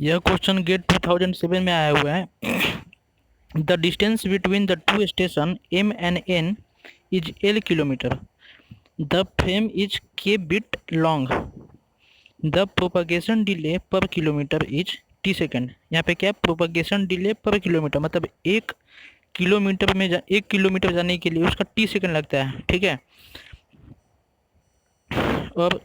यह question gate 2007 में आया हुआ है। The distance between the two station M and N is L kilometre. The frame is K bit long. The propagation delay पर kilometre is T second. यहाँ पे क्या, प्रोपगेशन डिले पर किलोमीटर मतलब 1 किलोमीटर जाने के लिए उसका T सेकेंड लगता है, ठीक है। और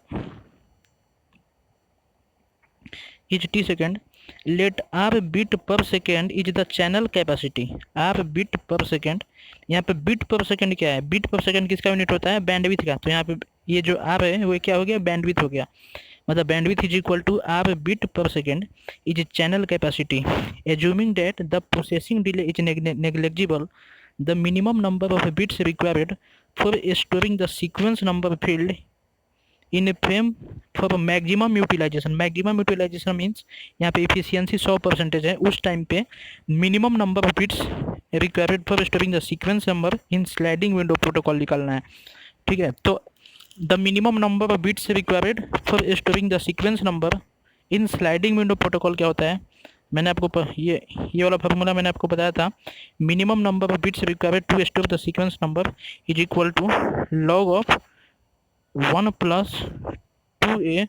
is T second. Let R bit per second is the channel capacity. R bit per second, यहाँ पे बीट पर सेकेंड क्या है, बीट पर सेकेंड किसका यूनिट होता है, बैंडविथ का। तो यहाँ पे ये जो R है वो क्या हो गया, बैंडविथ हो गया। मतलब bandwidth is equal to R bit per second is channel capacity. Assuming that the processing delay is negligible, the minimum number of bits required for storing the sequence number field in frame for maximum utilisation. Maximum utilisation means यहाँ पे efficiency 100% है, उस time पे minimum number of bits required for storing the sequence number in sliding window protocol निकालना है, ठीक है। तो the minimum number of bits required for storing the sequence number in sliding window protocol क्या होता है, मैंने आपको ये वाला फार्मूला मैंने आपको बताया था। Minimum number of bits required to store the sequence number is equal to log of 1 + 2a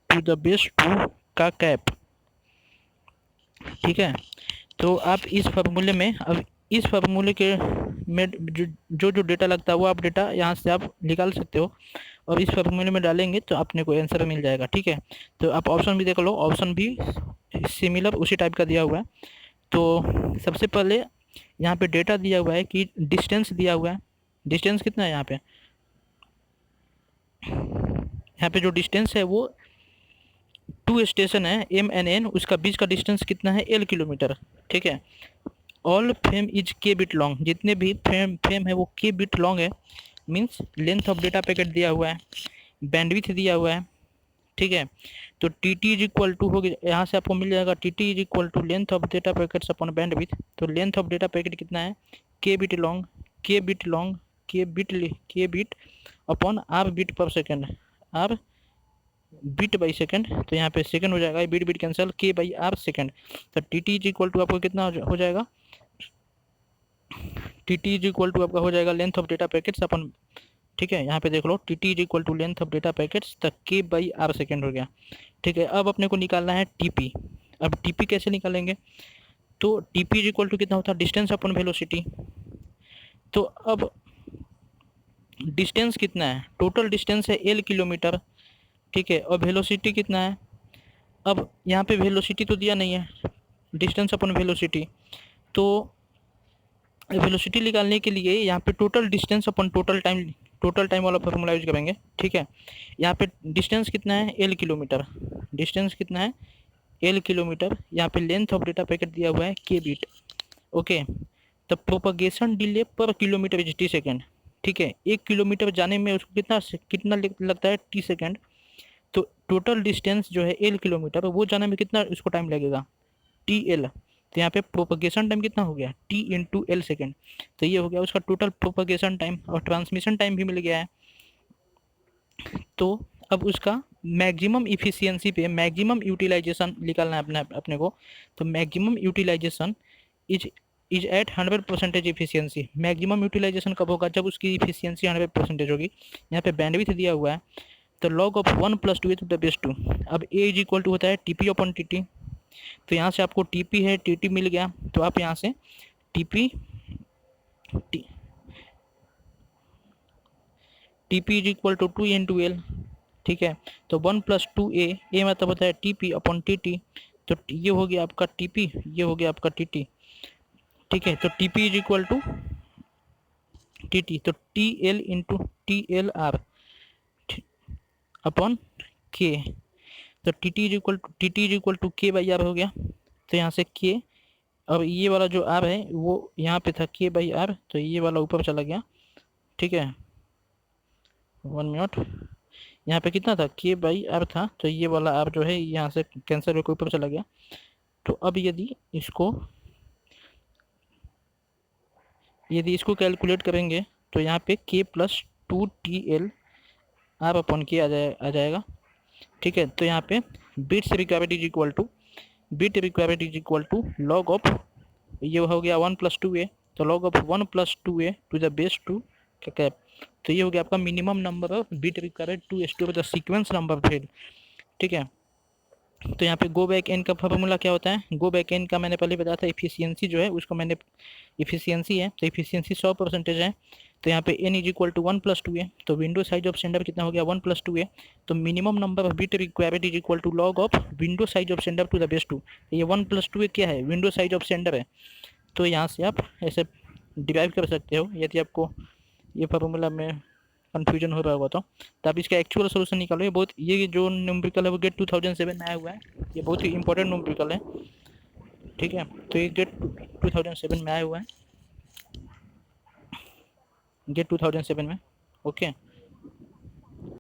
to the base 2 का कैप, ठीक है। तो आप इस फार्मूले में, अब इस फार्मूले के में जो डेटा लगता है वो आप डेटा यहाँ से आप निकाल सकते हो और इस फार्मूले में डालेंगे तो अपने को आंसर मिल जाएगा, ठीक है। तो आप ऑप्शन भी देख लो, ऑप्शन भी सिमिलर उसी टाइप का दिया हुआ है। तो सबसे पहले यहाँ पे डेटा दिया हुआ है कि डिस्टेंस दिया हुआ है। डिस्टेंस कितना है यहाँ पे जो डिस्टेंस है वो टू स्टेशन है M and N, उसका बीच का डिस्टेंस कितना है, L किलोमीटर, ठीक है। All frame is K bit long, जितने भी फ्रेम है वो K बिट लॉन्ग है, means length of data packet दिया हुआ है, बैंडविथ दिया हुआ है, ठीक है। तो T T is equal to हो गया, यहाँ से आपको मिल जाएगा T T is equal to length of data packets upon bandwidth. तो लेंथ ऑफ डेटा पैकेट कितना है, K bit long, K bit long, K bit upon R bit per second, R bit by second. तो यहाँ पे second हो जाएगा, bit bit cancel, K by R second. तो T T is equal to आपको कितना हो जाएगा, T T is equal to आपका हो जाएगा length of data packets upon, ठीक है। यहाँ पे देख लो T T is equal to length of data packets तक K बाई R सेकंड हो गया, ठीक है। अब अपने को निकालना है टीपी। अब टीपी कैसे निकालेंगे, तो टीपी इज इक्वल टू कितना होता है, डिस्टेंस अपन वेलोसिटी। तो अब डिस्टेंस कितना है, टोटल डिस्टेंस है L किलोमीटर, ठीक है। और वेलोसिटी कितना है, अब यहाँ पे वेलोसिटी तो दिया नहीं है, डिस्टेंस अपन वेलोसिटी। तो वेलोसिटी निकालने के लिए यहाँ पे टोटल डिस्टेंस अपन टोटल टाइम वाला फॉर्मूला यूज करेंगे, ठीक है। यहाँ पे डिस्टेंस कितना है, L किलोमीटर, डिस्टेंस कितना है, L किलोमीटर। यहाँ पे लेंथ ऑफ डेटा पैकेट दिया हुआ है K बिट, ओके। तो प्रोपगेशन डिले पर किलोमीटर इज T सेकेंड, ठीक है। 1 किलोमीटर जाने में उसको कितना लगता है, T सेकेंड। तो टोटल डिस्टेंस जो है L किलोमीटर, वो जाने में कितना उसको टाइम लगेगा, TL। तो यहाँ पे प्रोपगेशन टाइम कितना हो गया, T इंटू L सेकेंड। तो ये हो गया उसका टोटल प्रोपगेशन टाइम, और ट्रांसमिशन टाइम भी मिल गया है। तो अब उसका मैक्सिमम इफिशियंसी पे मैक्सिमम यूटिलाइजेशन निकालना है अपने को। तो maximum utilization is at 100% efficiency. Maximum utilization कब होगा, जब उसकी इफिशियंसी 100% होगी। यहाँ पे बैंडविड्थ दिया हुआ है, तो log of 1 + 2 to the base 2। अब ए इज इक्वल टू होता है TP अपॉन TT। तो यहाँ से आपको TP है, TT मिल गया, तो आप यहाँ से TP is equal to 2 into L, ठीक है। तो 1 + 2a, ए मतलब होता है TP अपॉन TT। तो ये हो गया आपका TP, ये हो गया आपका TT, ठीक है। तो TP is equal to TT, तो TL into TLR upon K। तो TT is equal to K by R हो गया। तो यहाँ से K, अब ये वाला जो R है वो यहाँ पे था K बाई R, तो ये वाला ऊपर चला गया, ठीक है। 1 मिनट, यहाँ पे कितना था, K बाई R था, तो ये वाला R जो है यहाँ से कैंसिल होकर ऊपर चला गया। तो अब यदि इसको कैलकुलेट करेंगे तो यहाँ पे K + 2TL R upon K आ जाएगा, ठीक है। तो यहाँ पे bits required is equal to bit required is equal to log of, ये हो गया 1+2a, तो log of 1+2a to the base 2 cap. तो ये हो गया आपका minimum number of bit required to store the sequence number field. ठीक है, तो यहाँ पे गो बैक एन का फॉर्मूला क्या होता है, गो बैक एन का मैंने पहले बताया था, इफिशियंसी जो है उसको मैंने, इफिशियंसी है तो इफिशियंसी 100% है। तो यहाँ पे N is equal to 1+2a, तो विंडो साइज ऑफ सेंडर कितना हो गया 1+2a, तो minimum number of bit required is equal to log of window size of sender to the base 2। ये 1+2a क्या है, विंडो साइज ऑफ सेंडर है। तो यहाँ से आप ऐसे डिराइव कर सकते हो, यदि आपको ये फार्मूला में कन्फ्यूजन हो रहा होगा तो आप इसका एक्चुअल सोल्यूशन निकालो। ये बहुत, ये जो न्यूमेरिकल है वो गेट 2007 में आया हुआ है, ये बहुत ही इंपॉर्टेंट न्यूमेरिकल है। ठीक है, तो ये गेट 2007 में आया हुआ है, गेट 2007 में। ओके।